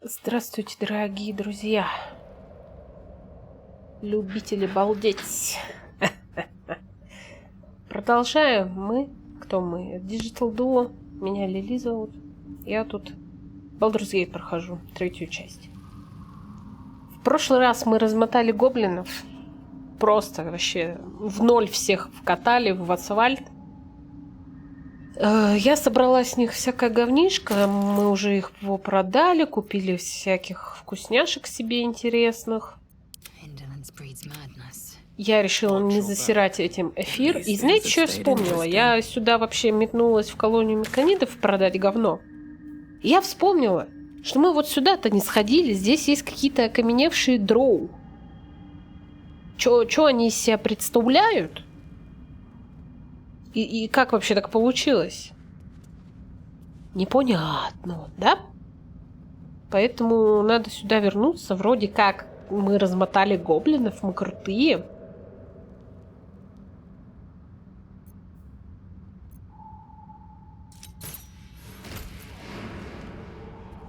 Здравствуйте, дорогие друзья, любители балдеть. Продолжаем мы. Кто мы? Digital Duo. Меня Лили зовут. Я тут Baldur's Gate прохожу, 3-ю часть. В прошлый раз мы размотали гоблинов. Просто вообще в ноль всех вкатали в асфальт. Я собрала с них всякое говнишко. Мы уже их продали, купили всяких вкусняшек себе интересных. Я решила не засирать этим эфир. И знаете, что я вспомнила? Я сюда вообще метнулась в колонию меканидов продать говно. И я вспомнила, что мы вот сюда-то не сходили. Здесь есть какие-то окаменевшие дроу. Чё они из себя представляют? И как вообще так получилось? Непонятно, да? Поэтому надо сюда вернуться. Вроде как мы размотали гоблинов, мы крутые.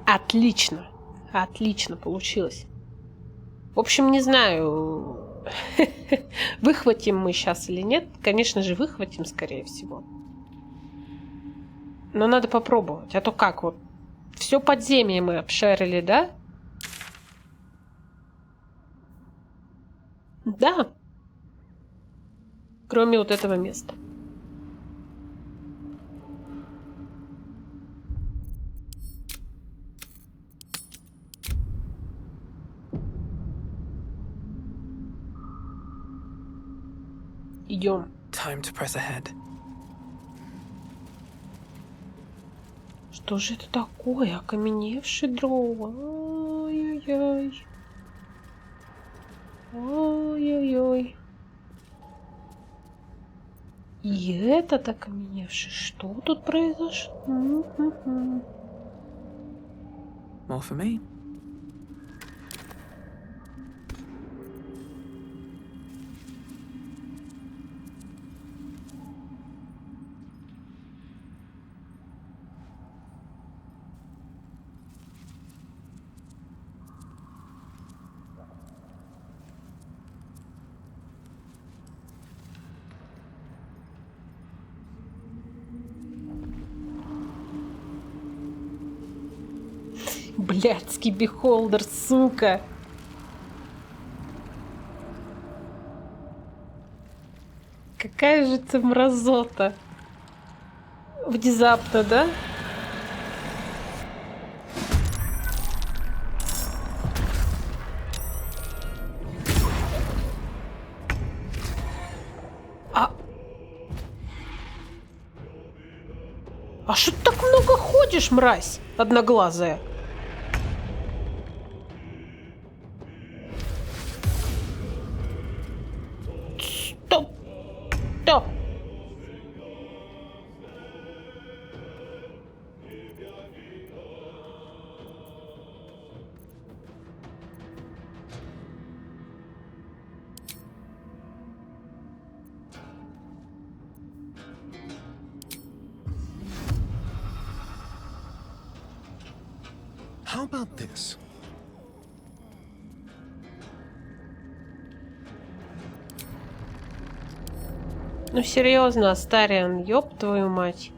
Отлично. Отлично получилось. В общем, не знаю, выхватим мы сейчас или нет. Конечно же, выхватим, скорее всего. Но надо попробовать. А то как вот? Все подземье мы обшарили, да? Да. Кроме вот этого места. Идем. Time to press ahead. Что же это такое? Окаменевший дроу. Ай-яй-яй. Ой-ой-ой. И этот окаменевший. Что тут произошло? More for me. Блядский бихолдер, сука. Какая же ты мразота. Внезапно, да? А что ты так много ходишь, мразь одноглазая? Стоп! Стоп! How about this? Ну серьезно, Астариан, ёб твою мать.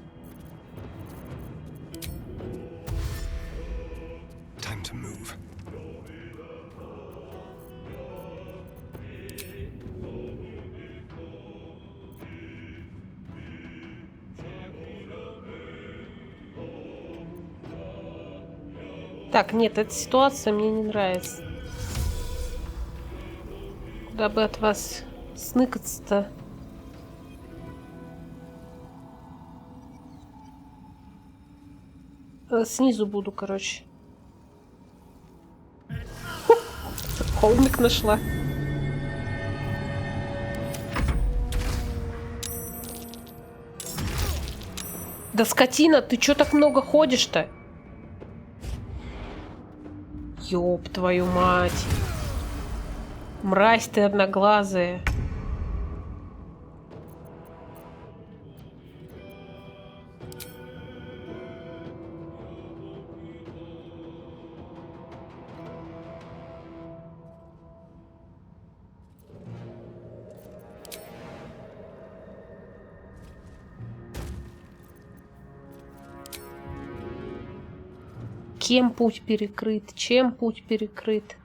Time to move. Так, нет, эта ситуация мне не нравится. Куда бы от вас сныкаться-то? Снизу буду, короче. Холмик нашла. Да скотина, ты чё так много ходишь-то? Ёб твою мать. Мразь ты одноглазая. Кем путь перекрыт? Чем путь перекрыт?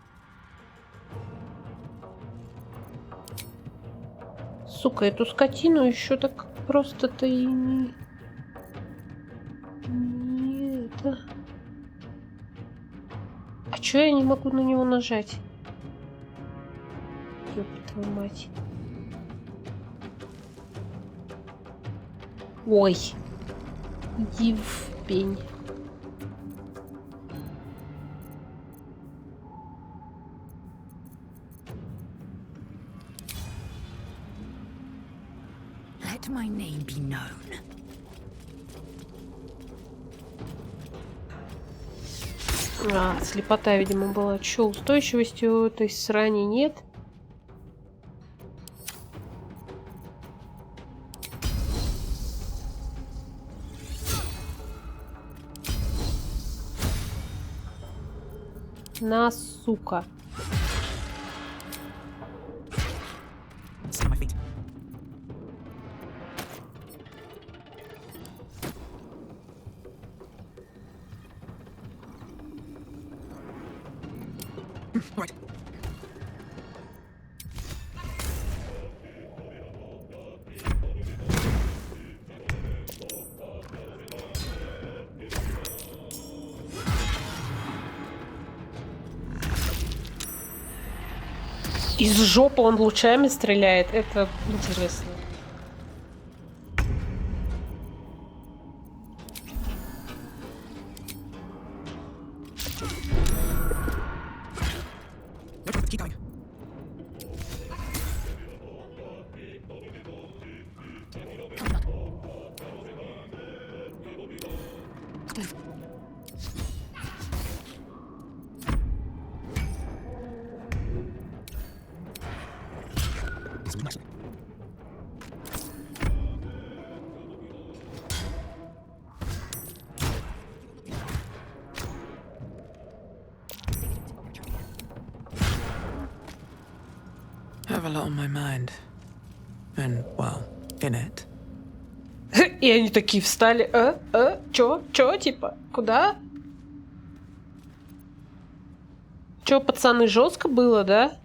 Сука, эту скотину еще так просто-то и не... Не это... А чё я не могу на него нажать? Ёб твою мать. Ой. Иди в пень. Let my name be known. А, слепота, видимо, была. Чё, устойчивости у этой срани нет? На, сука. Stand on my feet. Right. Из жопы он лучами стреляет. Это интересно. Keep going. I have a lot on my mind. And, well, in it. И они такие встали. Чё, типа, куда? Чё, пацаны, жестко было, да?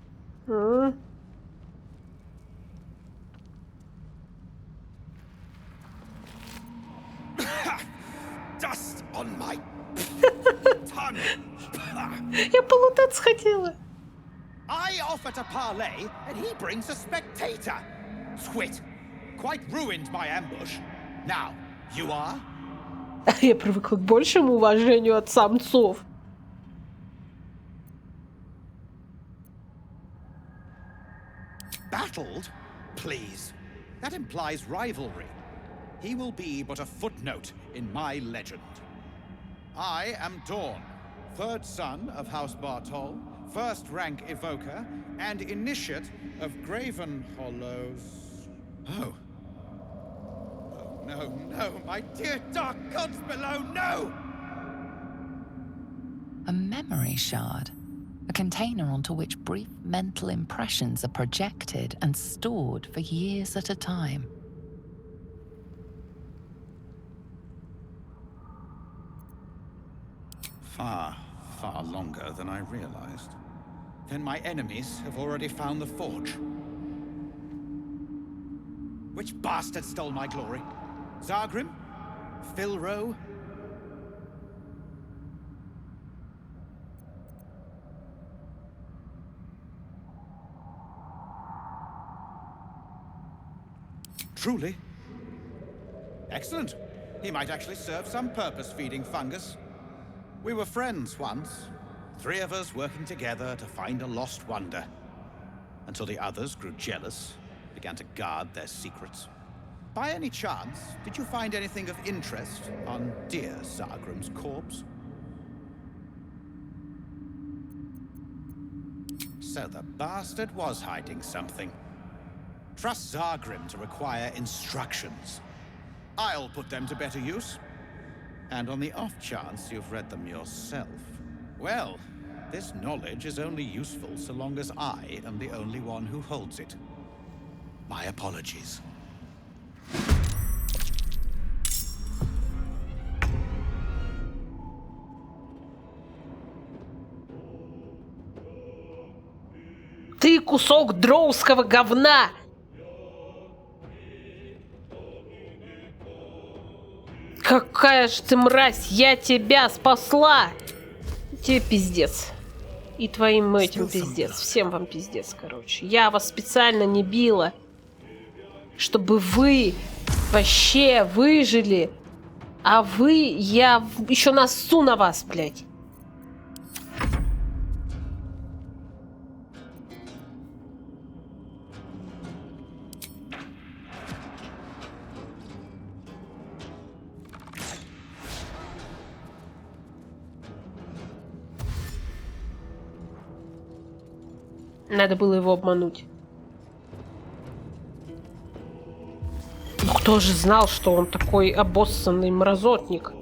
Dust on my tongue. Я полутаться хотела. I offer to parlay, and he brings a spectator. Swit. Quite ruined my ambush. Now, you are? Я привыкла к большему уважению от самцов. Battled? Please. That implies rivalry. He will be but a footnote in my legend. I am Dawn, third son of House Bartol, first rank evoker, and initiate of Graven Hollows. Oh. Oh, no, my dear dark gods below, no! A memory shard. A container onto which brief mental impressions are projected and stored for years at a time. Far longer than I realized. Then my enemies have already found the forge. Which bastard stole my glory? Zargrim? Philro? Truly? Excellent. He might actually serve some purpose feeding fungus. We were friends once. 3 of us working together to find a lost wonder. Until the others grew jealous, began to guard their secrets. By any chance, did you find anything of interest on dear Zargrim's corpse? So the bastard was hiding something. Trust Zargrim to require instructions. I'll put them to better use. And on the off chance you've read them yourself, well, this knowledge is only useful so long as I am the only one who holds it. My apologies. ты кусок дроуского говна! Какая же ты мразь! Я тебя спасла! Тебе пиздец. И твоим этим пиздец. Всем вам пиздец, короче. Я вас специально не била, чтобы вы вообще выжили. А вы, я еще нассу на вас, блядь. Надо было его обмануть. Ну, кто же знал, что он такой обоссанный мразотник?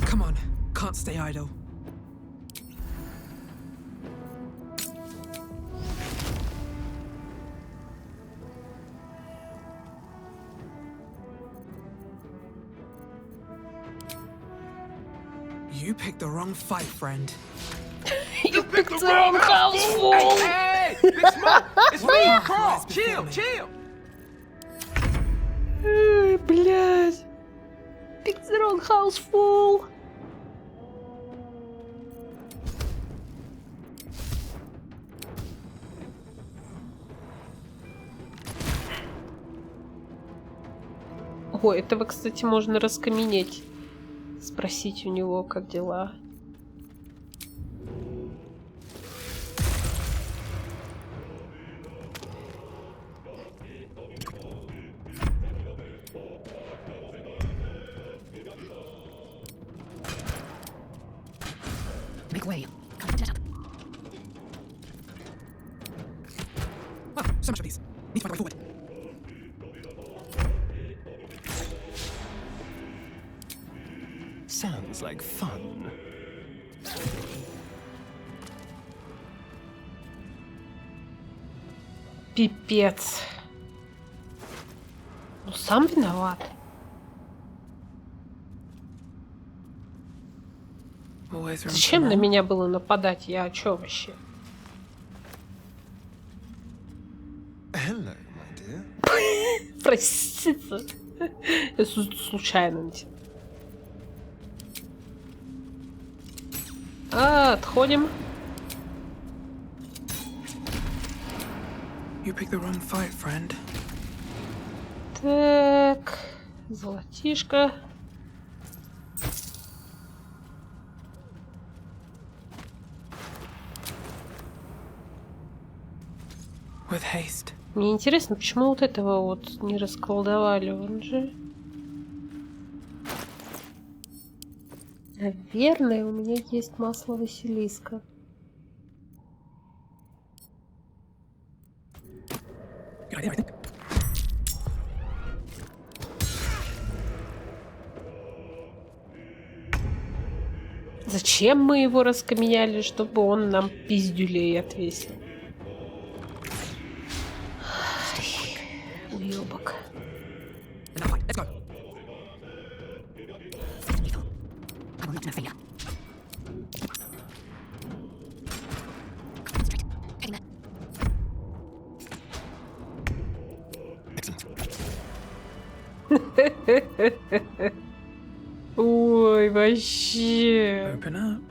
Come on, can't stay idle. You picked the wrong fight, friend. You picked the wrong house, fool! Hey, Big Smoke! It's me, Carl! Chill, chill! Эй, блядь! Picked the wrong house, fool! Ой, этого, кстати, можно раскаменеть. Спросить у него, как дела. Make way. Wow, so much of these. Need to find a way forward. Sounds like fun. Пипец. Ну, сам виноват. Always room Зачем for на more. меня было нападать? Я чё вообще? Hello, my dear. Простите. Я случайно. Отходим. You picked the wrong fight, friend. Так, золотишко. With haste. Мне интересно, почему вот этого вот не расколдовали, он же... Наверное, у меня есть масло Василиска. Good idea, I think. Зачем мы его раскаменяли, чтобы он нам пиздюлей отвесил? Уёбок. Enough fight. Let's go. I will not interfere. Excellent. Ой, вообще. Open up.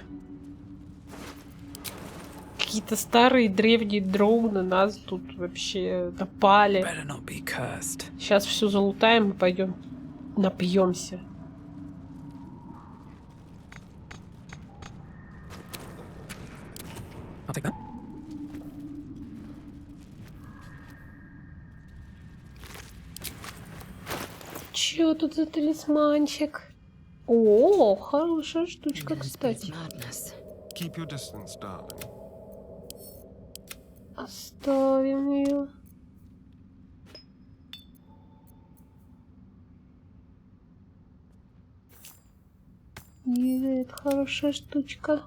Какие-то старые древние дроу на нас тут вообще напали. Better not be cursed. Сейчас все залутаем и пойдем напьемся. I'll take that. Чё тут за талисманчик? О, хорошая штучка, кстати. Keep your distance, darling. Оставим ее. Это хорошая штучка.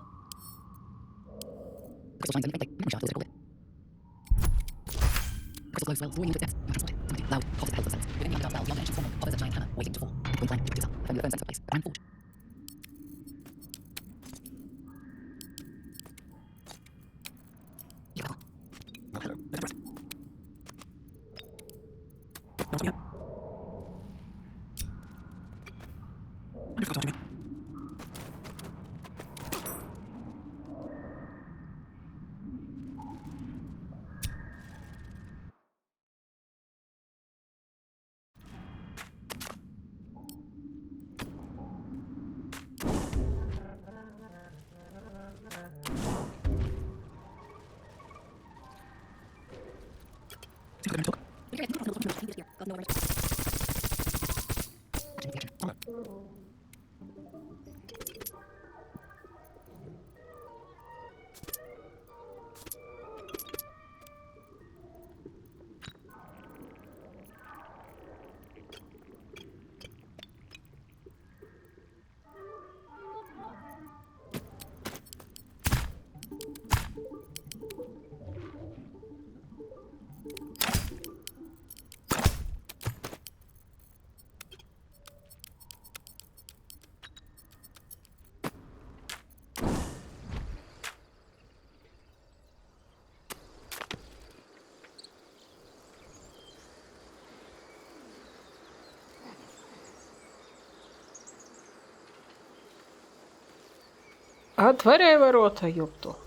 Отворяй ворота, ёпту.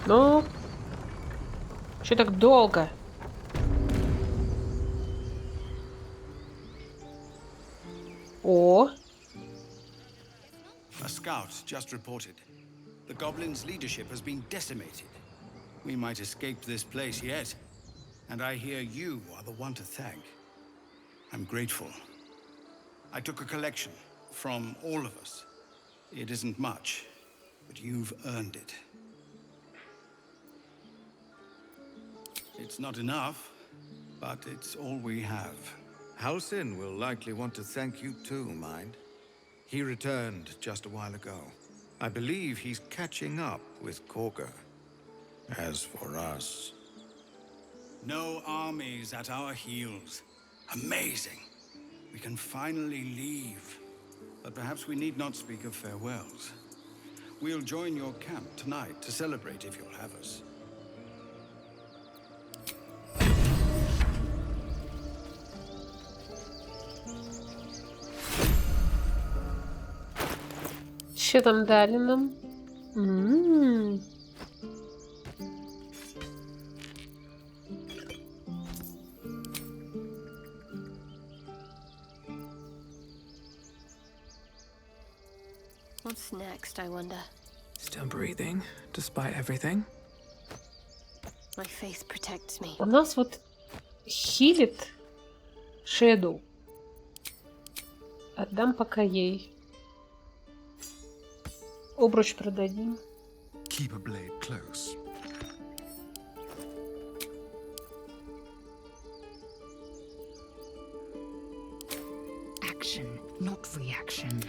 Ну? Чё так долго? О! A scout just reported. The goblins' leadership has been decimated. We might escape this place yet. And I hear you are the one to thank. I'm grateful. I took a collection from all of us. It isn't much, but you've earned it. It's not enough, but it's all we have. Halsin will likely want to thank you too, mind. He returned just a while ago. I believe he's catching up with Korga. As for us... No armies at our heels. Amazing. We can finally leave. But perhaps we need not speak of farewells. We'll join your camp tonight to celebrate if you'll have us. Что там дали нам? What's next, I wonder? Still breathing, despite everything. My faith protects me. У нас вот хилит Шэдоу. Отдам пока ей. Обруч продадим. Keep a blade close. Action, not reaction.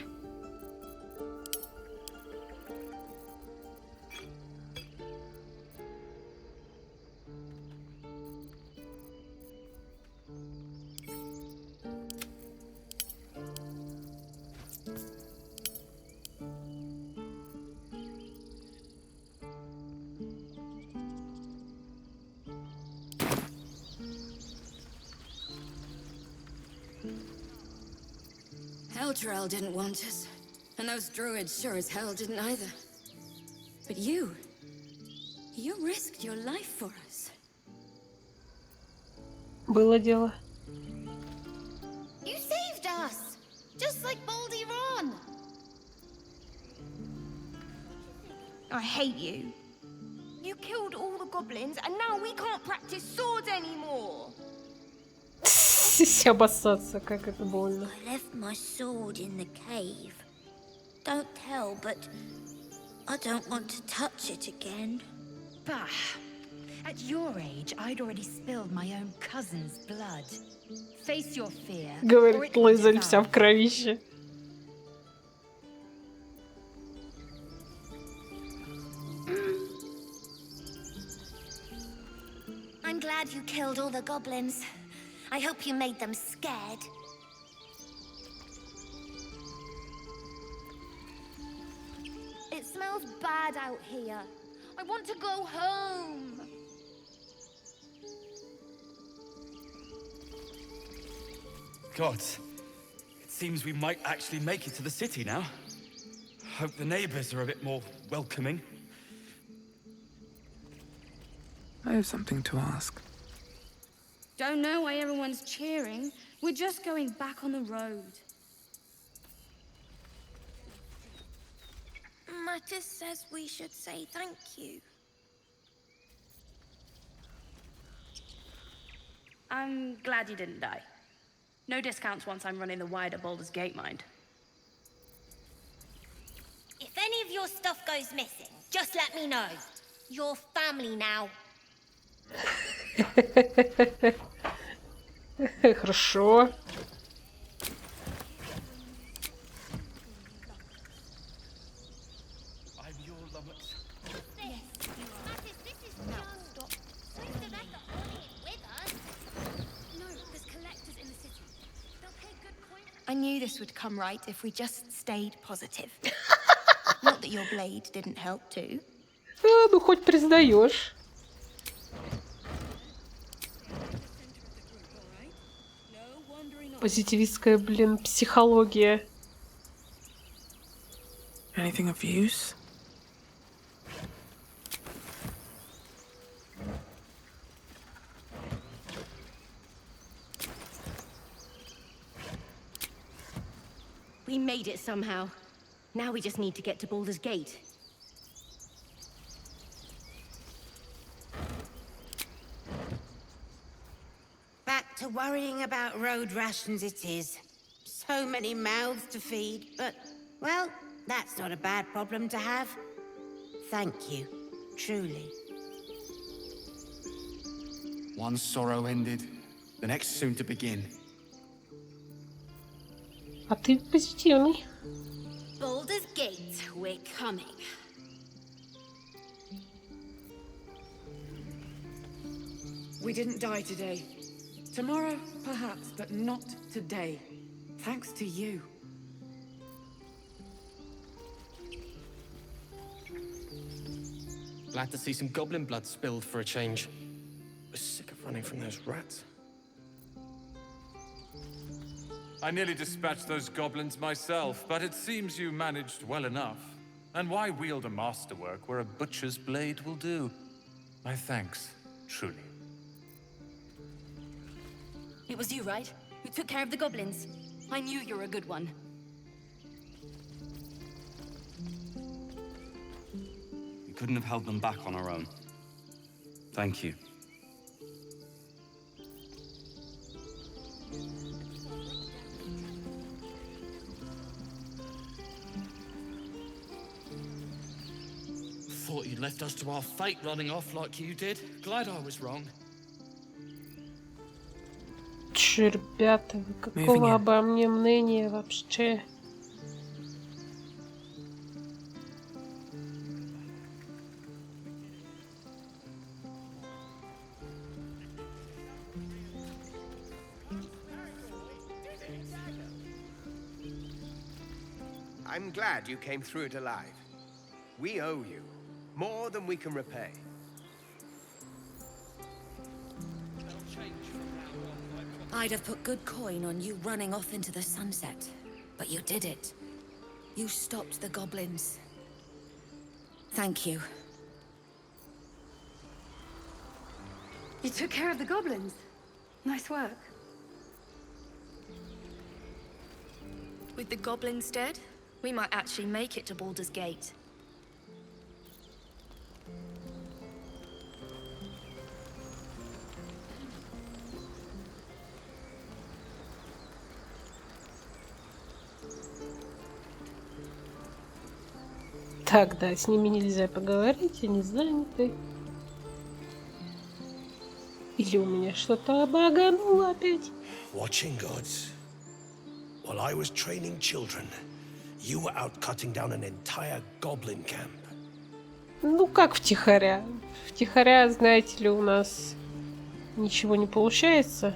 Elturel didn't want us, and those druids sure as hell didn't either. But you risked your life for us. Было дело. You saved us, just like Baldur. I hate you. You killed all the goblins, and now we can't practice swords anymore. Обоссаться, как это больно. I left my sword in the cave. Don't tell, but I don't want to touch it again. Bah! At your age, I'd already spilled my own cousin's blood. Face your fear. Говорит Лизель, вся в кровище. I'm glad you killed all the goblins. I hope you made them scared. It smells bad out here. I want to go home. Gods, it seems we might actually make it to the city now. Hope the neighbors are a bit more welcoming. I have something to ask. Don't know why everyone's cheering. We're just going back on the road. Mattis says we should say thank you. I'm glad you didn't die. No discounts once I'm running the wider Baldur's Gate, mind. If any of your stuff goes missing, just let me know. You're family now. Хорошо. I'm your lummox. Mattis, this is stop. Supposed to let the audience with us. No, there's collectors in the city. They'll pay good coin. I knew this would come right if we just stayed positive. Not that your blade didn't help too. Ну хоть признаешь. Позитивистская, блин, психология. Anything of use? We made it somehow. Now we just need to get to Baldur's Gate. Back to worrying about road rations it is. So many mouths to feed, but, well, that's not a bad problem to have. Thank you, truly. One sorrow ended, the next soon to begin. А ты позитивный. Baldur's Gate, we're coming. We didn't die today. Tomorrow, perhaps, but not today. Thanks to you. Glad to see some goblin blood spilled for a change. Was sick of running from those rats. I nearly dispatched those goblins myself, but it seems you managed well enough. And why wield a masterwork where a butcher's blade will do? My thanks, truly. It was you, right? Who took care of the goblins? I knew you were a good one. We couldn't have held them back on our own. Thank you. Thought you'd left us to our fate running off like you did. Glad I was wrong. Че, ребята, вы какого обо мне мнения вообще? I'm glad you came through it alive. We owe you more than we can repay. I'd have put good coin on you running off into the sunset. But you did it. You stopped the goblins. Thank you. You took care of the goblins. Nice work. With the goblins dead, we might actually make it to Baldur's Gate. Так, да, с ними нельзя поговорить, они заняты. Или у меня что-то багануло опять. Watching gods. While I was training children, you were out cutting down an entire goblin camp. Ну, как втихаря. Втихаря, знаете ли, у нас ничего не получается.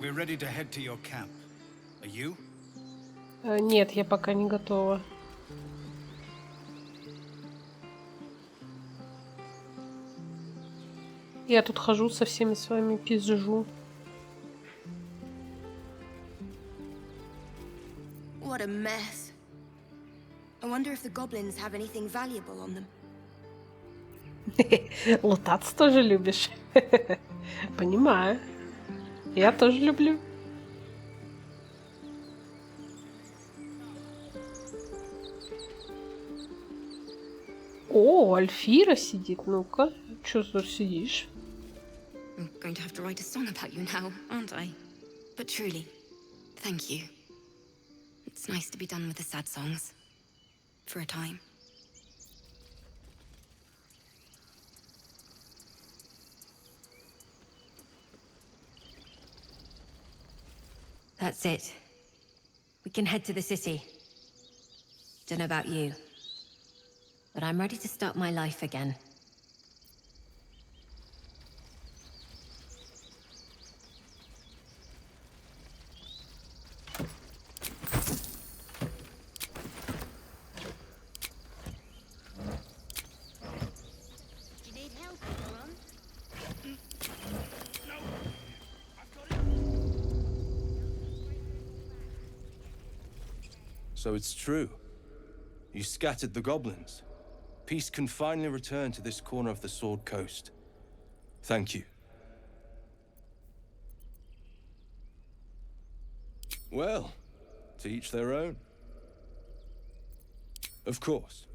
We're ready to head to your camp. Are you? Нет, я пока не готова. Я тут хожу со всеми с вами, пизжу. What a mess. I wonder if the goblins have anything valuable on them. Лутаться тоже любишь? Понимаю. Я тоже люблю. О, Альфира сидит. Ну-ка, чё тут сидишь? I'm going to have to write a song about you now, aren't I? But truly, thank you. It's nice to be done with the sad songs. For a time. That's it. We can head to the city. Don't know about you, but I'm ready to start my life again. So it's true. You scattered the goblins. Peace can finally return to this corner of the Sword Coast. Thank you. Well, to each their own. Of course.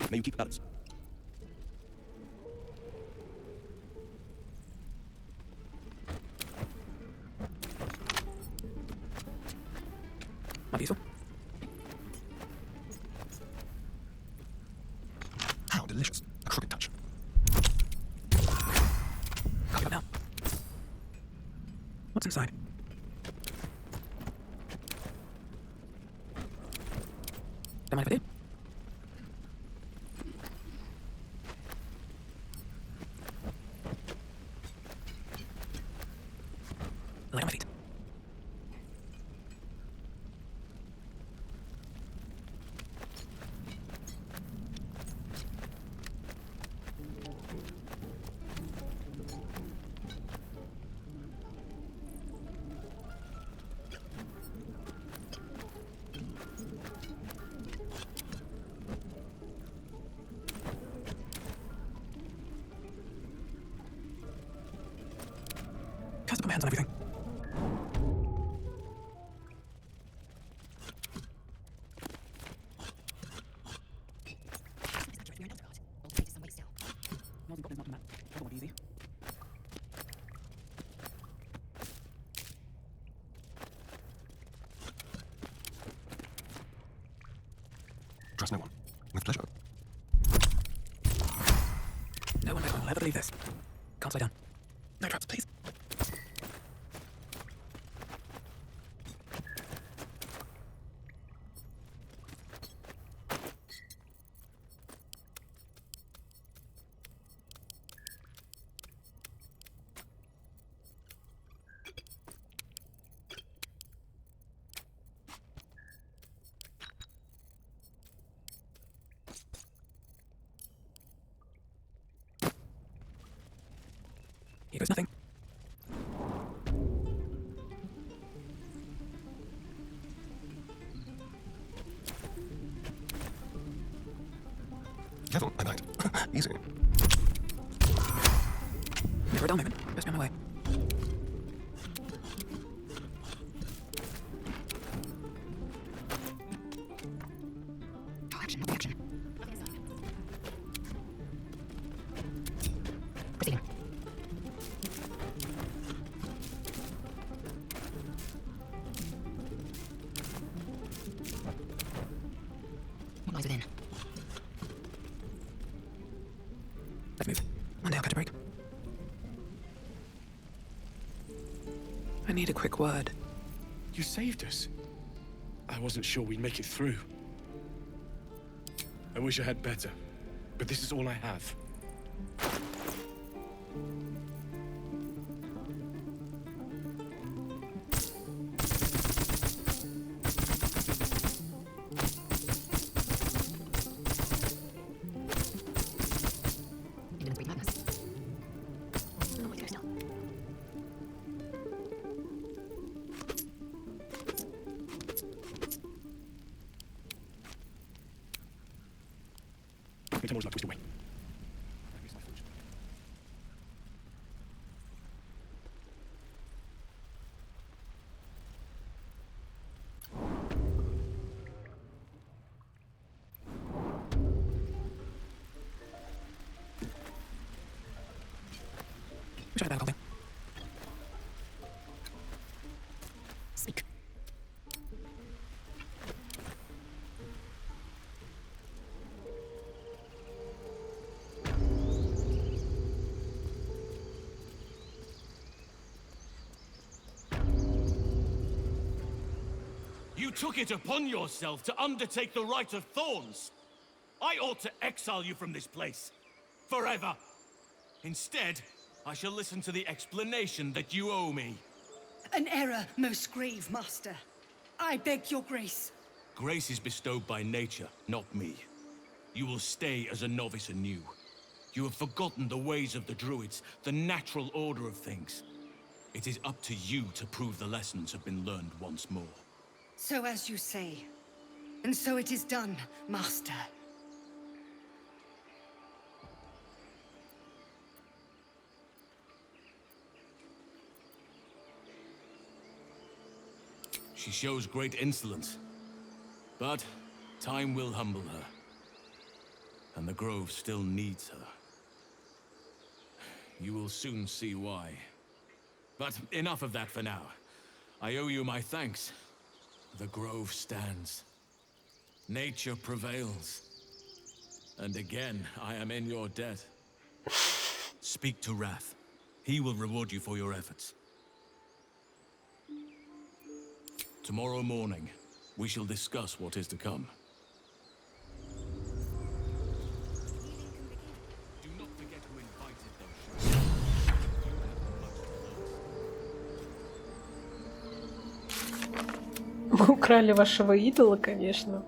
May you keep balance. Might be useful. How delicious. A crooked touch. Copy that now. What's inside? Don't mind if I do. Lay on my feet. Cast put my hands on everything. Trust no one. With pleasure. No one will ever believe this. Can't slow down. No traps, please. Here goes nothing. Careful, I might. Easy. Never a dull moment. Best be on my way. Action, action. Proceeding. What lies within? Let's move. One day I'll catch a break. I need a quick word. You saved us. I wasn't sure we'd make it through. I wish I had better, but this is all I have. Tomorrow's not twisted away. Wish I had a better call. Speak. You took it upon yourself to undertake the Rite of Thorns. I ought to exile you from this place. Forever. Instead, I shall listen to the explanation that you owe me. An error, most grave master. I beg your grace. Grace is bestowed by nature, not me. You will stay as a novice anew. You have forgotten the ways of the druids, the natural order of things. It is up to you to prove the lessons have been learned once more. So as you say. And so it is done, master. She shows great insolence. But time will humble her. And the Grove still needs her. You will soon see why. But enough of that for now. I owe you my thanks. The Grove stands. Nature prevails. And again, I am in your debt. Speak to Wrath. He will reward you for your efforts. Tomorrow morning, we shall discuss what is to come. Do not forget who invited those. Мы украли вашего идола, конечно.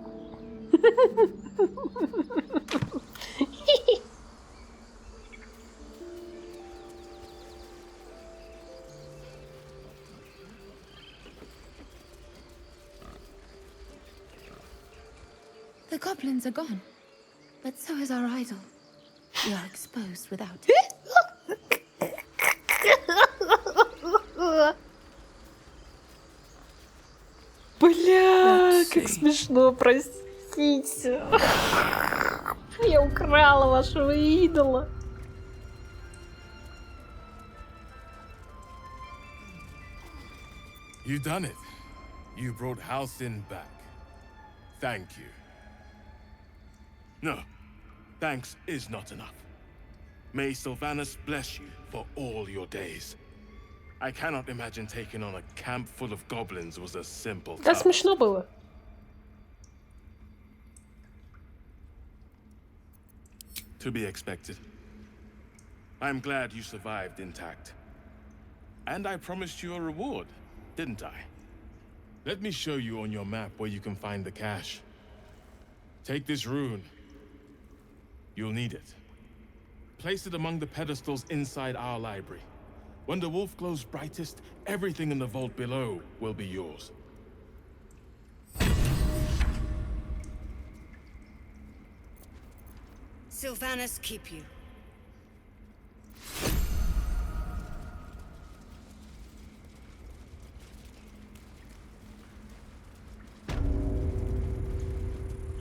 The goblins are gone, but so is our idol. We are exposed without it. Бля, как смешно, простите. Я украла вашего идола. You done it. You brought Halcyon back. Thank you. No, thanks is not enough. May Sylvanus bless you for all your days. I cannot imagine taking on a camp full of goblins was a simple task. Да, смешно было. To be expected. I'm glad you survived intact. And I promised you a reward, didn't I? Let me show you on your map where you can find the cache. Take this rune. You'll need it. Place it among the pedestals inside our library. When the wolf glows brightest, everything in the vault below will be yours. Sylvanas keep you.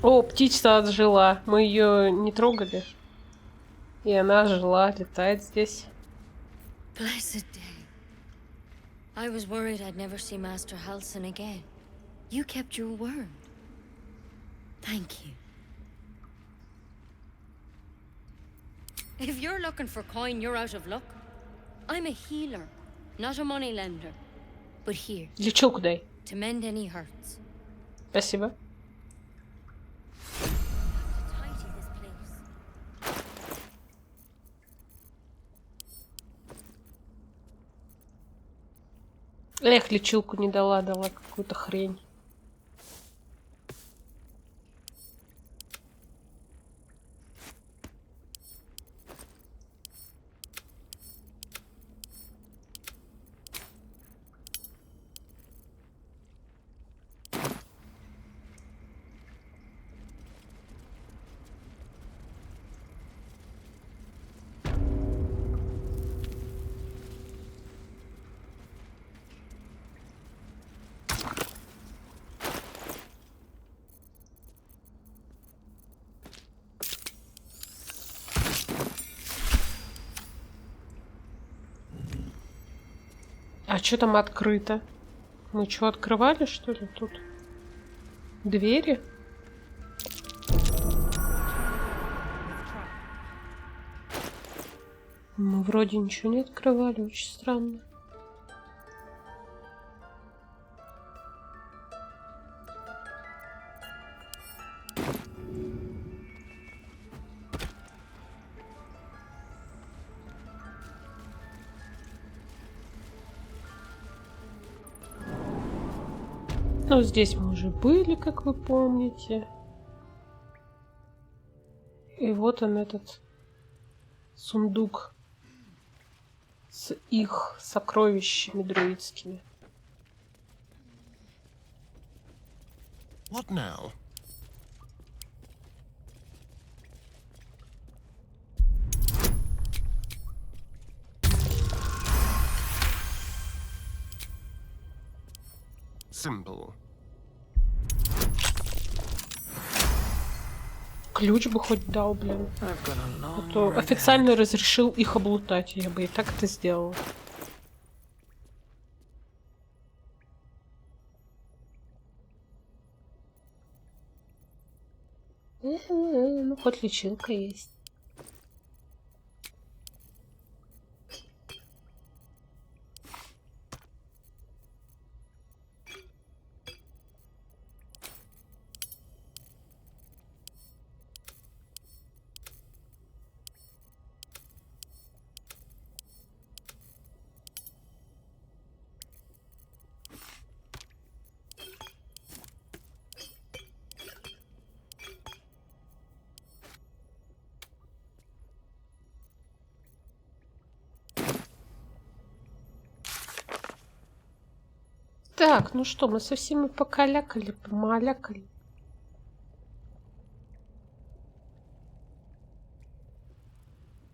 О, птица отжила. Мы ее не трогали. И она ожила, летает здесь. Blessed day. I was worried I'd never see Master Halsin again. You kept your word. Thank you. If you're looking for coin, you're out of luck. I'm a healer, not a money lender. But here. Лечилку дай. To mend any hurts. Спасибо. Эх, лечилку не дала, дала какую-то хрень. А что там открыто? Мы что, открывали, что ли, тут? Двери? Мы вроде ничего не открывали, очень странно. Ну, здесь мы уже были, как вы помните. И вот он, этот сундук с их сокровищами друидскими. What now? Simple. Ключ бы хоть дал, блин. А то официально разрешил их облутать. Я бы и так это сделала. Ну, хоть лечилка есть. Так, ну что, мы со всеми покалякали, помалякали.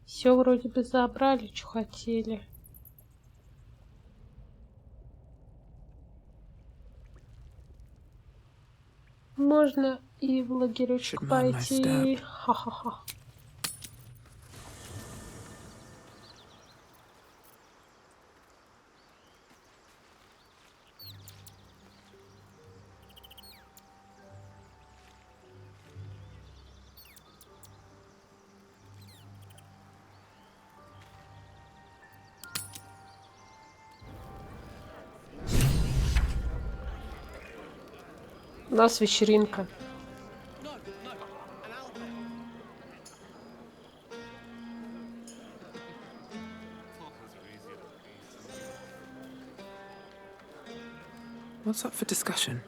Все вроде бы забрали, что хотели. Можно и в лагеречек пойти. Ха-ха-ха. У нас вечеринка. What's up for discussion?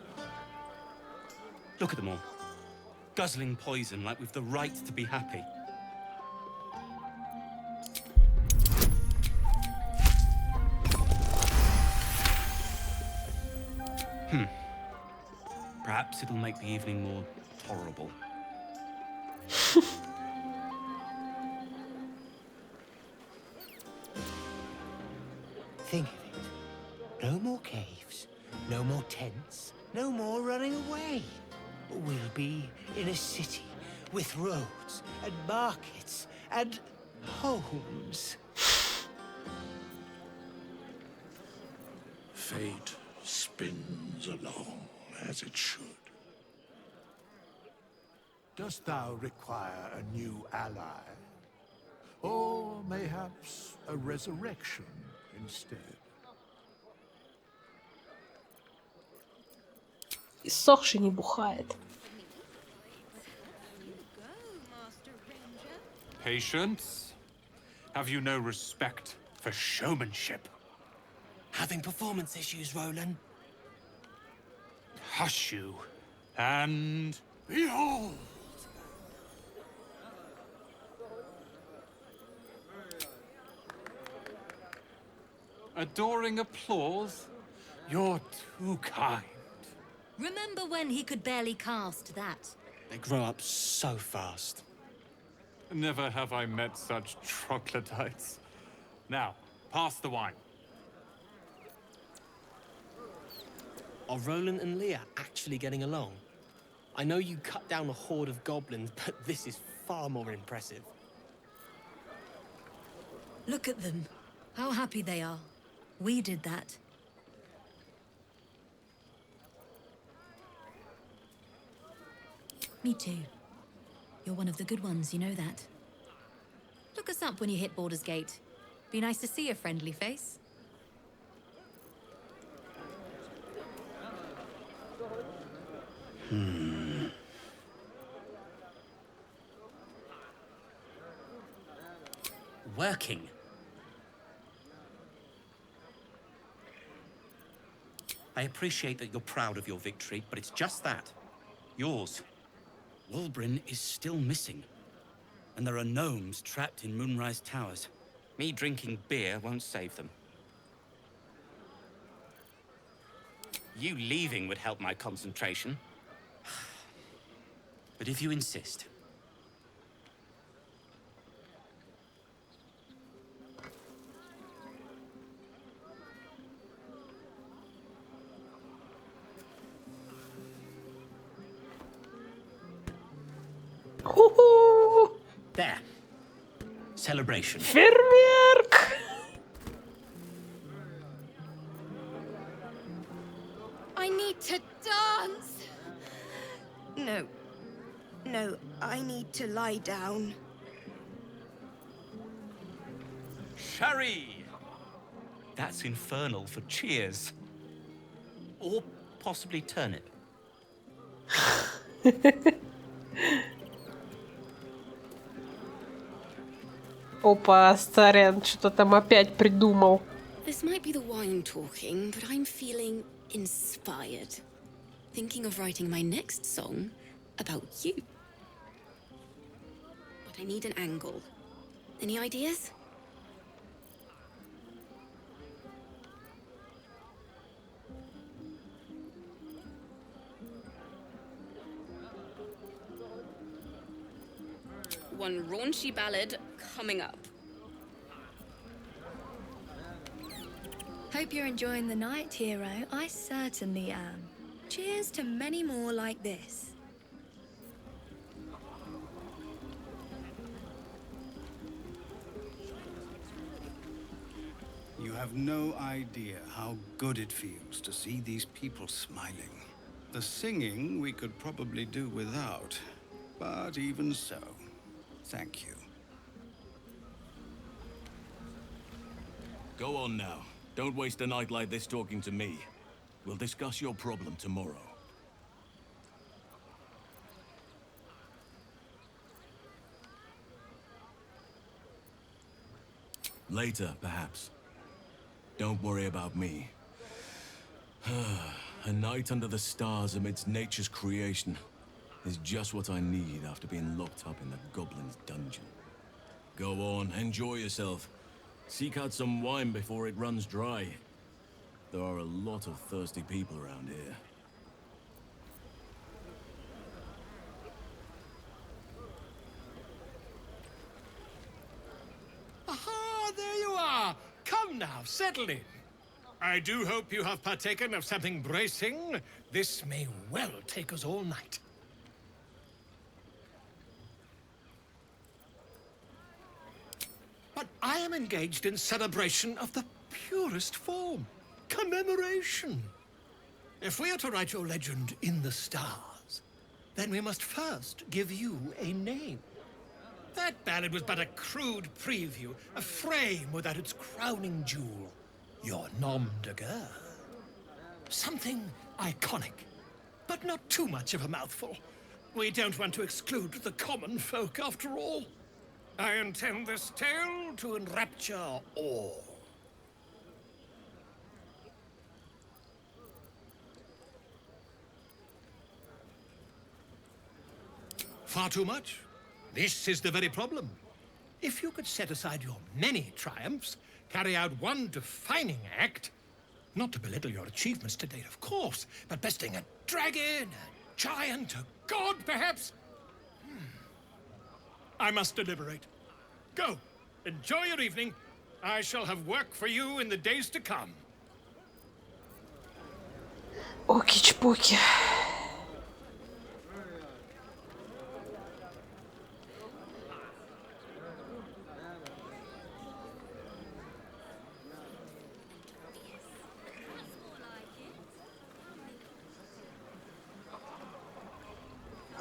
Look at them all. Guzzling poison like we've the right to be happy. Perhaps it'll make the evening more tolerable. Think of it. No more caves, no more tents, no more running away. We'll be in a city with roads and markets and homes. Fate spins along as it should. Dost thou require a new ally? Or mayhaps a resurrection instead? Иссохший не бухает. Patience? Have you no respect for showmanship? Having performance issues, Roland? Hush you, and behold! Adoring applause? You're too kind. Remember when he could barely cast that? They grow up so fast. Never have I met such troglodytes. Now, pass the wine. Are Roland and Leah actually getting along? I know you cut down a horde of goblins, but this is far more impressive. Look at them. How happy they are. We did that. Me too. You're one of the good ones, you know that. Look us up when you hit Baldur's Gate. Be nice to see a friendly face. Working. I appreciate that you're proud of your victory, but it's just that. Yours. Wulbrin is still missing. And there are gnomes trapped in Moonrise Towers. Me drinking beer won't save them. You leaving would help my concentration. But if you insist. There. Celebration. Фейерверк! I need to dance! No, I need to lie down. Sherry! That's infernal for cheers. Or possibly turnip. Опа, Старян что-то там опять придумал. This might be the wine talking, but I'm feeling inspired. Thinking of writing my next song about you. But I need an angle. Any ideas? One raunchy ballad coming up. Hope you're enjoying the night, hero. I certainly am. Cheers to many more like this. You have no idea how good it feels to see these people smiling. The singing we could probably do without, but even so, thank you. Go on now. Don't waste a night like this talking to me. We'll discuss your problem tomorrow. Later, perhaps. Don't worry about me. A night under the stars amidst nature's creation is just what I need after being locked up in the goblin's dungeon. Go on, enjoy yourself. Seek out some wine before it runs dry. There are a lot of thirsty people around here. now, settle in. I do hope you have partaken of something bracing. This may well take us all night. But I am engaged in celebration of the purest form. Commemoration. If we are to write your legend in the stars, then we must first give you a name. That ballad was but a crude preview, a frame without its crowning jewel. Your nom de guerre. Something iconic, but not too much of a mouthful. We don't want to exclude the common folk after all. I intend this tale to enrapture all. Far too much? This is the very problem. If you could set aside your many triumphs, carry out one defining act, not to belittle your achievements to date, of course, but besting a dragon, a giant, a god, perhaps? I must deliberate. Go, enjoy your evening. I shall have work for you in the days to come. Оки-чпоки.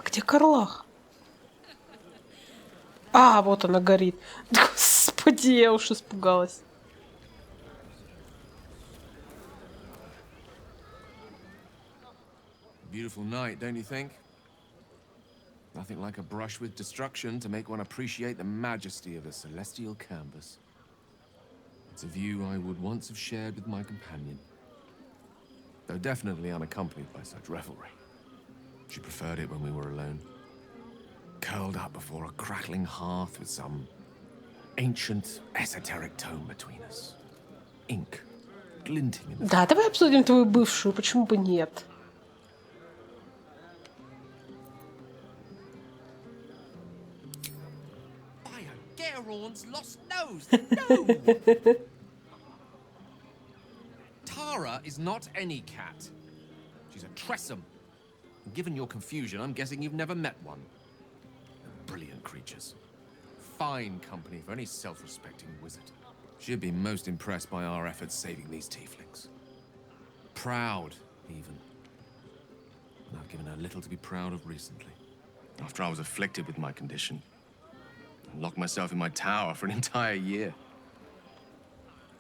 Где Карлах? А, вот она горит. Господи, я уж испугалась. Beautiful night, don't you think? Nothing like a brush with destruction to make one appreciate the majesty of a celestial canvas. It's a view I would once have shared with my companion, though definitely unaccompanied by such revelry. She preferred it when we were alone, curled up before a crackling hearth with some ancient, esoteric tome between us. Ink glinting in the... Да, давай обсудим твою бывшую, почему бы нет? Gerorn's lost nose. No! Tara is not any cat. She's a Tressum. And given your confusion, I'm guessing you've never met one. They're brilliant creatures. Fine company for any self-respecting wizard. She'd be most impressed by our efforts saving these tieflings. Proud, even. And I've given her little to be proud of recently. After I was afflicted with my condition, I locked myself in my tower for an entire year.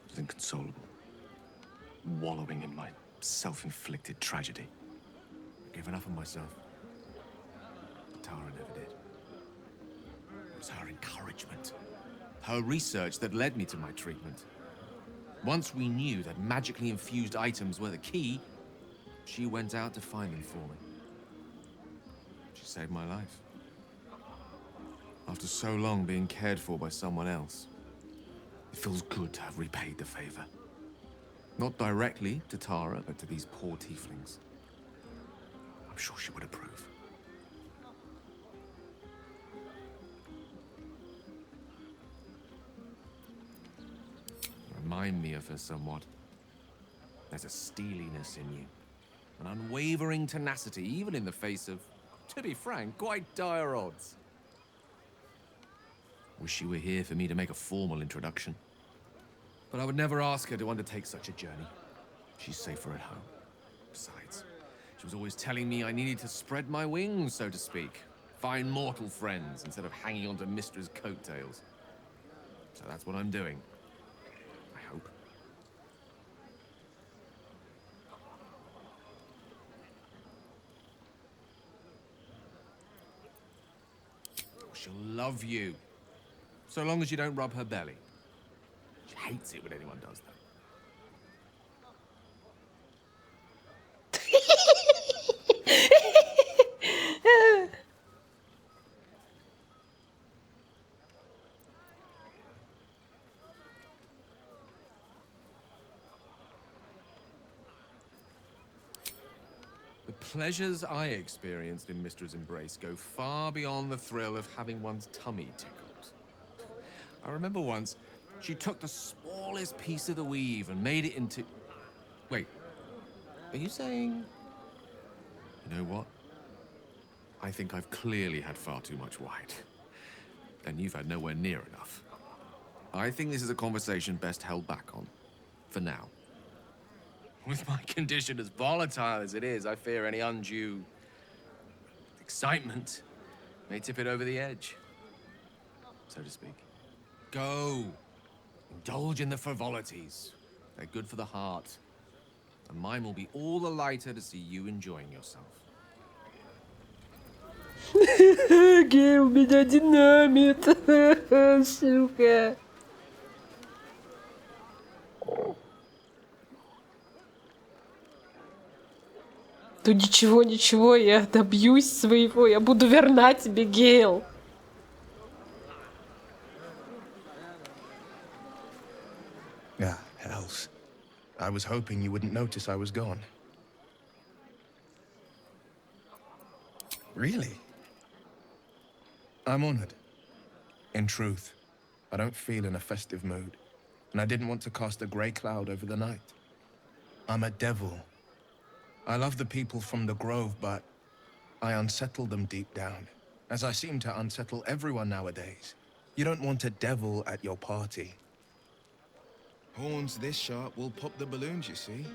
I was inconsolable, wallowing in my self-inflicted tragedy. I've given up on myself. But Tara never did. It was her encouragement, her research that led me to my treatment. Once we knew that magically infused items were the key, she went out to find them for me. She saved my life. After so long being cared for by someone else, it feels good to have repaid the favor. Not directly to Tara, but to these poor tieflings. I'm sure she would approve. Remind me of her somewhat. There's a steeliness in you, an unwavering tenacity, even in the face of, to be frank, quite dire odds. Wish she were here for me to make a formal introduction. But I would never ask her to undertake such a journey. She's safer at home. Besides, she was always telling me I needed to spread my wings, so to speak. Find mortal friends instead of hanging onto Mistra's coattails. So that's what I'm doing. I hope. She'll love you. So long as you don't rub her belly. She hates it when anyone does that. The pleasures I experienced in Mistra's embrace go far beyond the thrill of having one's tummy tickled. I remember once She took the smallest piece of the weave and made it into... Wait, are you saying... You know what? I think I've clearly had far too much wine. And you've had nowhere near enough. I think this is a conversation best held back on. For now. With my condition as volatile as it is, I fear any undue... excitement may tip it over the edge. So to speak. Go! Indulge in the frivolities. They're good for the heart. And mine will be all the lighter to see you enjoying yourself. Гей, у меня динамит. Сука. Ну ничего, ничего, я добьюсь своего. Я буду верна тебе, Гейл. Ah, hells. I was hoping you wouldn't notice I was gone. Really? I'm honored. In truth, I don't feel in a festive mood, and I didn't want to cast a grey cloud over the night. I'm a devil. I love the people from the Grove, but I unsettle them deep down, as I seem to unsettle everyone nowadays. You don't want a devil at your party. Horns this sharp will pop the balloons, you see,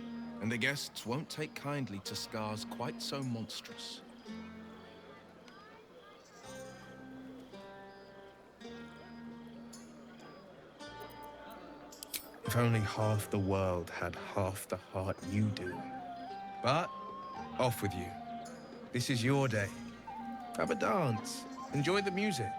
and the guests won't take kindly to scars quite so monstrous. If only half the world had half the heart you do. But, off with you. This is your day. Have a dance. Enjoy the music.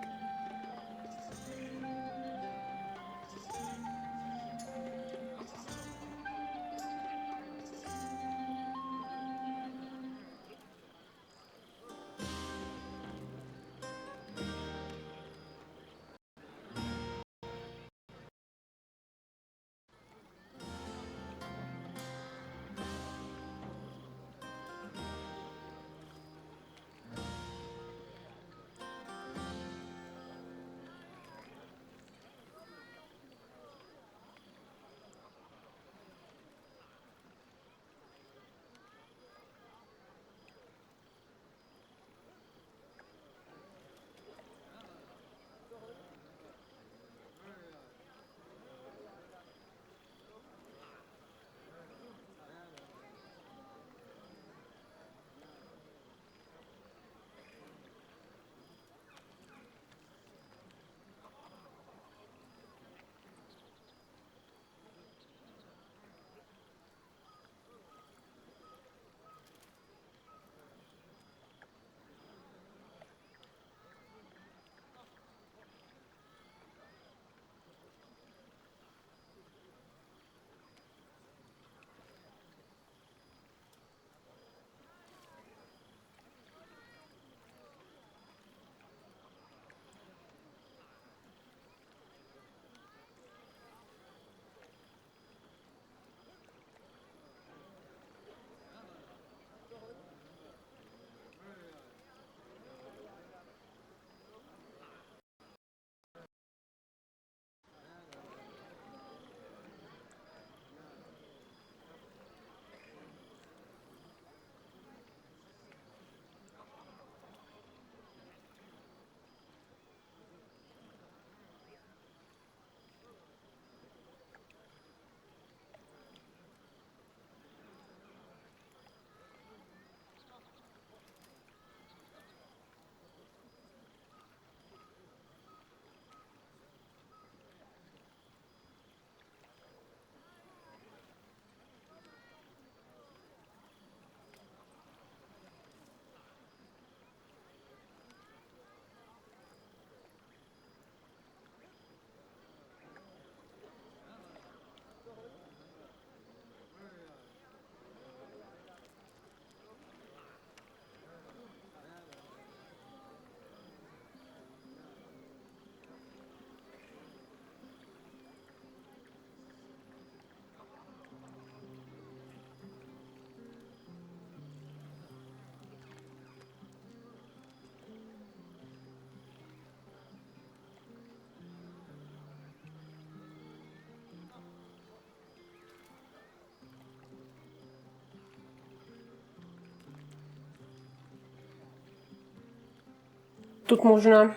Тут можно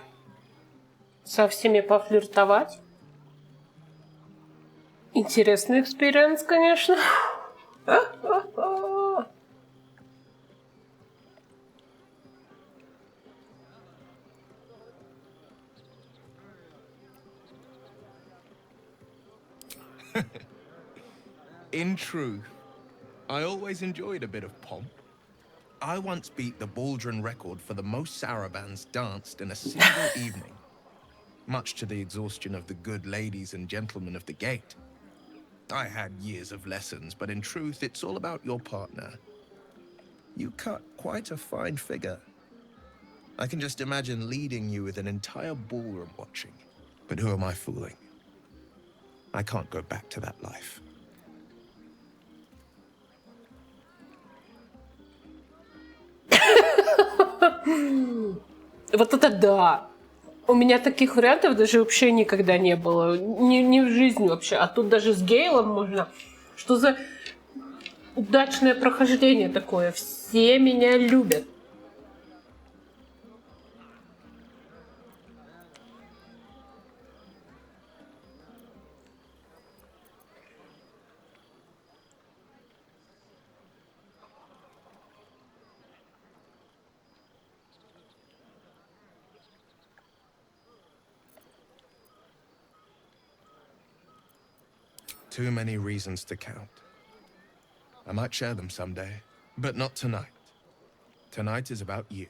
со всеми пофлиртовать. Интересный экспириенс, конечно. In truth, I always enjoyed a bit of pomp. I once beat the Baldur record for the most sarabands danced in a single evening, much to the exhaustion of the good ladies and gentlemen of the gate. I had years of lessons, but in truth, it's all about your partner. You cut quite a fine figure. I can just imagine leading you with an entire ballroom watching. But who am I fooling? I can't go back to that life. Вот это да! У меня таких вариантов даже вообще никогда не было. Не в жизни вообще. А тут даже с Гейлом можно. Что за удачное прохождение такое? Все меня любят. Too many reasons to count. I might share them someday, but not tonight. Tonight is about you.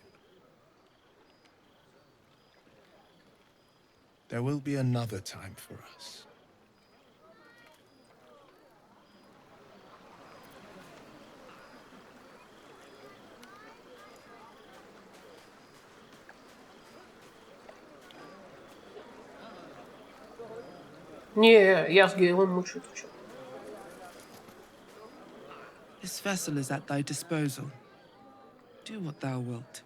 There will be another time for us. Не, я с Гейлом мучу. This vessel is at thy disposal. Do what thou wilt.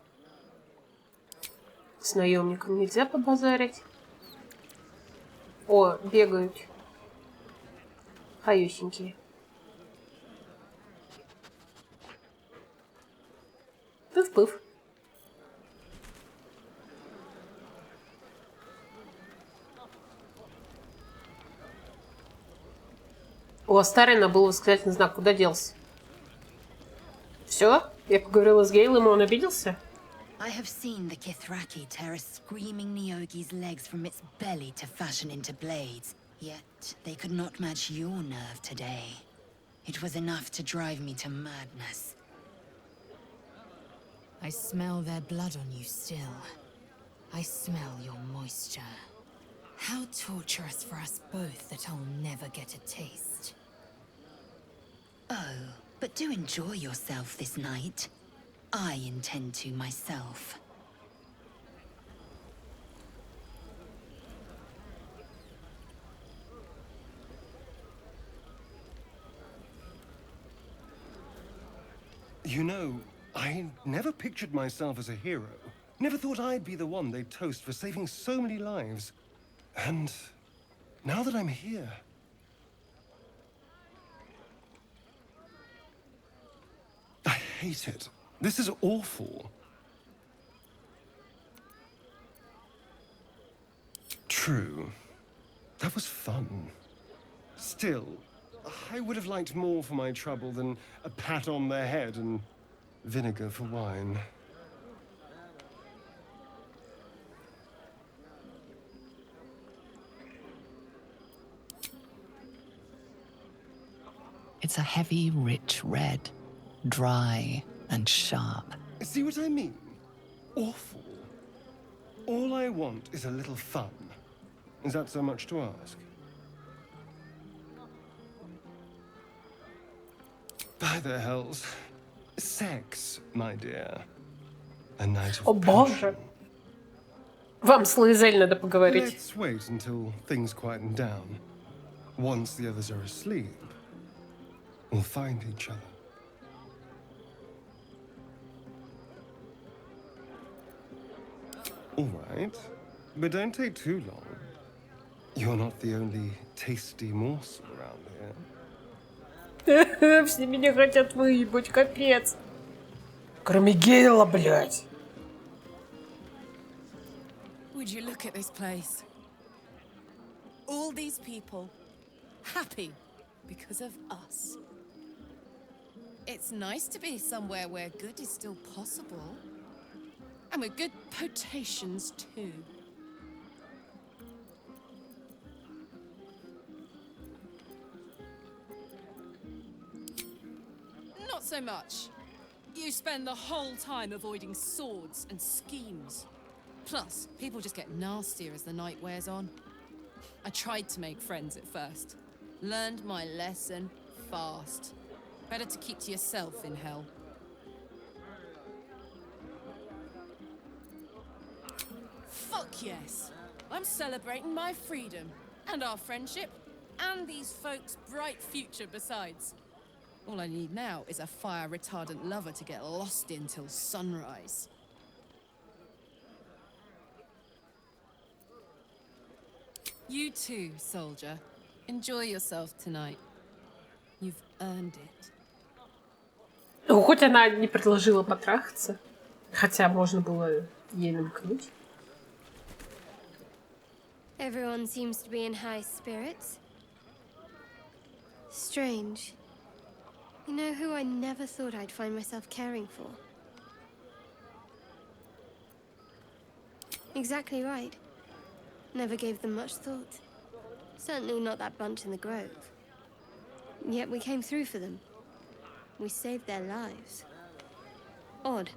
С наемником нельзя побазарить. О, бегают. Хаюсенькие. Пыв-пыв. У Астарина был восклицательный знак. Куда делся? Все? Я поговорила с Гейлом, и он обиделся? I have seen the Kithraki tear a screaming Nyogi's legs from its belly to fashion into blades. Yet they could not match your nerve today. It was enough to drive me to madness. I smell their blood on you still. I smell your moisture. How torturous for us both that I'll never get a taste. Oh, but do enjoy yourself this night. I intend to myself. You know, I never pictured myself as a hero. Never thought I'd be the one they'd toast for saving so many lives. And now that I'm here... I hate it. This is awful. True. That was fun. Still, I would have liked more for my trouble than a pat on the head and vinegar for wine. It's a heavy, rich red, dry and sharp. See what I mean? Awful. All I want is a little fun. Is that so much to ask? By the hells. Sex, my dear. A night of О боже! Вам с Лизель надо поговорить. Let's wait until things quieten down. Once the others are asleep, we'll find each other. All right, but don't take too long. You're not the only tasty morsel around here. Все меня хотят выебать, капец. Кроме Гейла, блядь. Would you look at this place? All these people happy because of us. It's nice to be somewhere where good is still possible. And with good potations too. Not so much. You spend the whole time avoiding swords and schemes. Plus, people just get nastier as the night wears on. I tried to make friends at first. Learned my lesson fast. Better to keep to yourself in hell. Fuck yes. I'm celebrating my freedom, and our friendship, and these folks' bright future besides. All I need now is a fire-retardant lover to get lost in till sunrise. You too, soldier. Enjoy yourself tonight. You've earned it. Ну, хоть она не предложила потрахаться, хотя можно было ей намкнуть. Everyone seems to be in high spirits. Strange. You know who I never thought I'd find myself caring for? Exactly right. Never gave them much thought. Certainly not that bunch in the grove. Yet we came through for them. We saved their lives. Odd.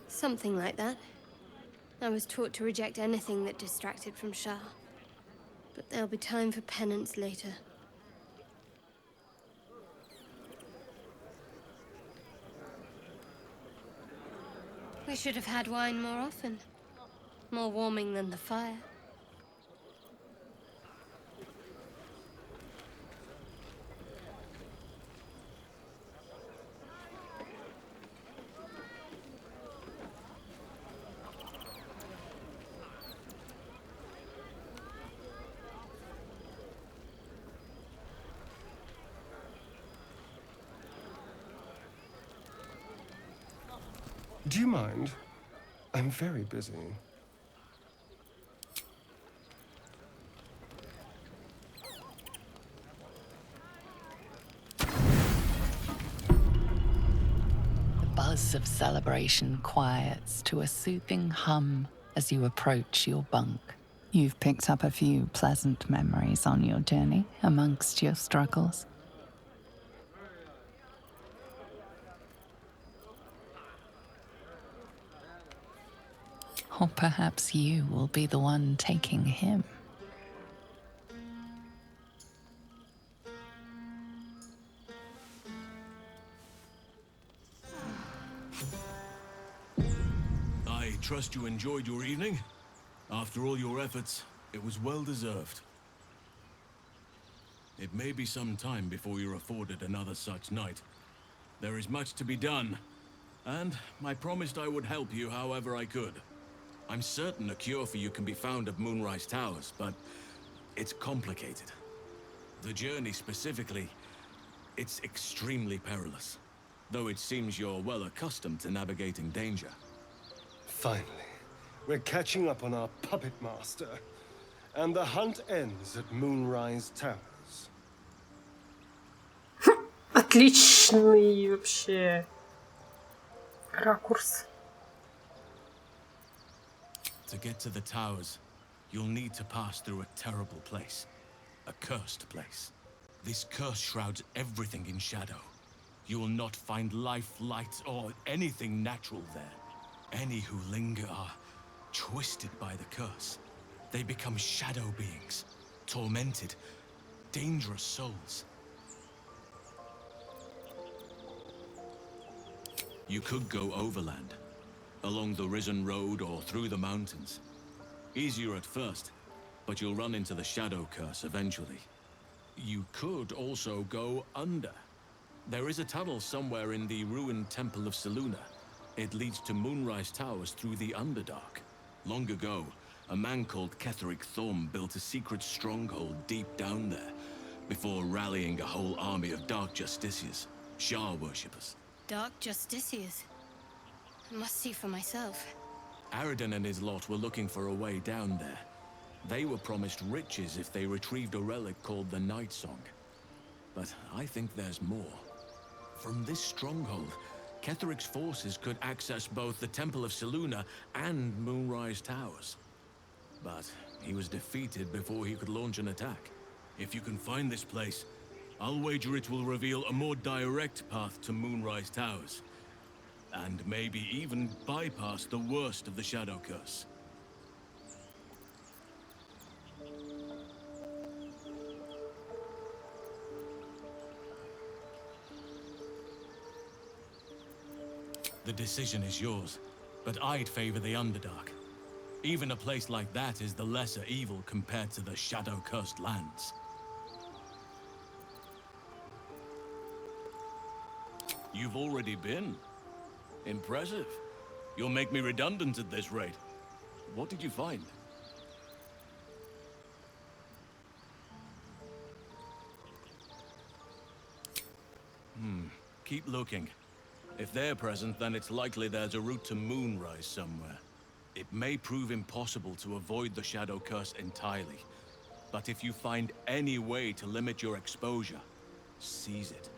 Something like that. I was taught to reject anything that distracted from Shah. But there'll be time for penance later. We should have had wine more often. More warming than the fire. Do you mind? I'm very busy. The buzz of celebration quiets to a soothing hum as you approach your bunk. You've picked up a few pleasant memories on your journey amongst your struggles. Or perhaps you will be the one taking him. I trust you enjoyed your evening. After all your efforts, it was well deserved. It may be some time before you're afforded another such night. There is much to be done, and I promised I would help you however I could. I'm certain a cure for you can be found at Moonrise Towers, but it's complicated. The journey specifically, it's extremely perilous, though it seems you're well accustomed to navigating danger. Finally, we're catching up on our puppet master, and the hunt ends at Moonrise Towers. Отличный вообще ракурс. To get to the towers, you'll need to pass through a terrible place. A cursed place. This curse shrouds everything in shadow. You will not find life, light, or anything natural there. Any who linger are twisted by the curse. They become shadow beings, tormented, dangerous souls. You could go overland, along the Risen Road or through the mountains. Easier at first, but you'll run into the shadow curse eventually. You could also go under. There is a tunnel somewhere in the ruined Temple of Selûne. It leads to Moonrise Towers through the Underdark. Long ago, a man called Ketheric Thorm built a secret stronghold deep down there, before rallying a whole army of Dark Justiciars, Shah worshippers. Dark Justiciars. I must see for myself. Aradin and his lot were looking for a way down there. They were promised riches if they retrieved a relic called the Night Song. But I think there's more. From this stronghold, Ketheric's forces could access both the Temple of Selûne and Moonrise Towers. But he was defeated before he could launch an attack. If you can find this place, I'll wager it will reveal a more direct path to Moonrise Towers. And maybe even bypass the worst of the Shadow Curse. The decision is yours, but I'd favor the Underdark. Even a place like that is the lesser evil compared to the Shadow-cursed lands. You've already been? Impressive. You'll make me redundant at this rate. What did you find? Keep looking. If they're present, then it's likely there's a route to Moonrise somewhere. It may prove impossible to avoid the Shadow Curse entirely. But if you find any way to limit your exposure, seize it.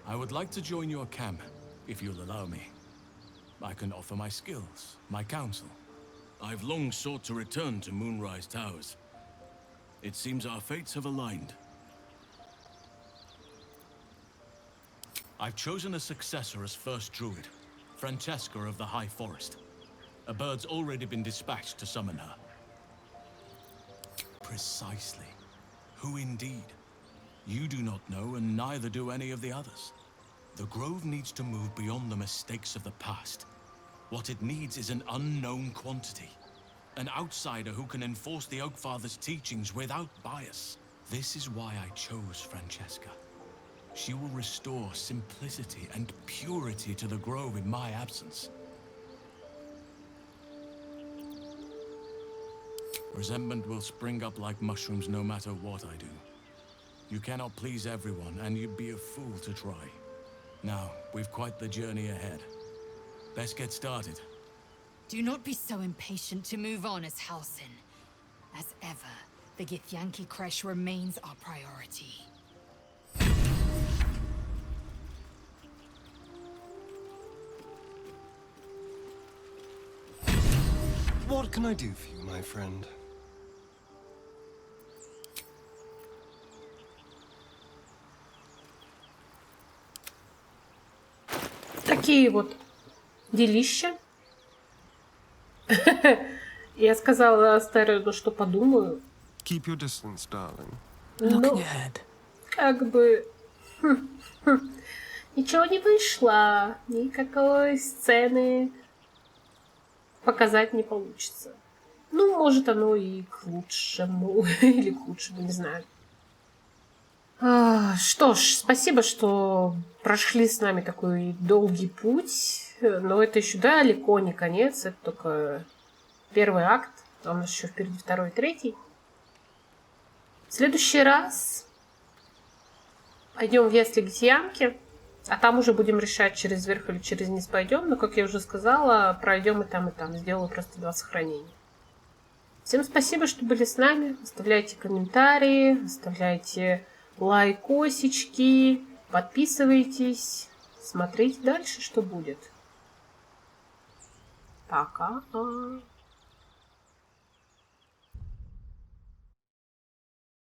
I would like to join your camp, if you'll allow me. I can offer my skills, my counsel. I've long sought to return to Moonrise Towers. It seems our fates have aligned. I've chosen a successor as first druid, Francesca of the High Forest. A bird's already been dispatched to summon her. Precisely. Who indeed? You do not know, and neither do any of the others. The Grove needs to move beyond the mistakes of the past. What it needs is an unknown quantity. An outsider who can enforce the Oakfather's teachings without bias. This is why I chose Francesca. She will restore simplicity and purity to the Grove in my absence. Resentment will spring up like mushrooms no matter what I do. You cannot please everyone, and you'd be a fool to try. Now, we've quite the journey ahead. Best get started. Do not be so impatient to move on as Halsin. As ever, the Githyanki Kresh remains our priority. What can I do for you, my friend? Такие вот делища. Я сказала Старину, что подумаю. Keep your distance, darling. Ну, как бы... Ничего не вышло. Никакой сцены показать не получится. Ну, может, оно и к лучшему. Или к худшему, не знаю. Что ж, спасибо, что прошли с нами такой долгий путь. Но это еще далеко не конец. Это только первый акт. А у нас еще впереди второй и третий. В следующий раз пойдем в ясли Гитьянки. А там уже будем решать, через верх или через низ пойдем. Но, как я уже сказала, пройдем и там, и там. Сделаю просто 2 сохранения. Всем спасибо, что были с нами. Оставляйте комментарии, оставляйте лайкосички, подписывайтесь. Смотрите дальше, что будет. Пока.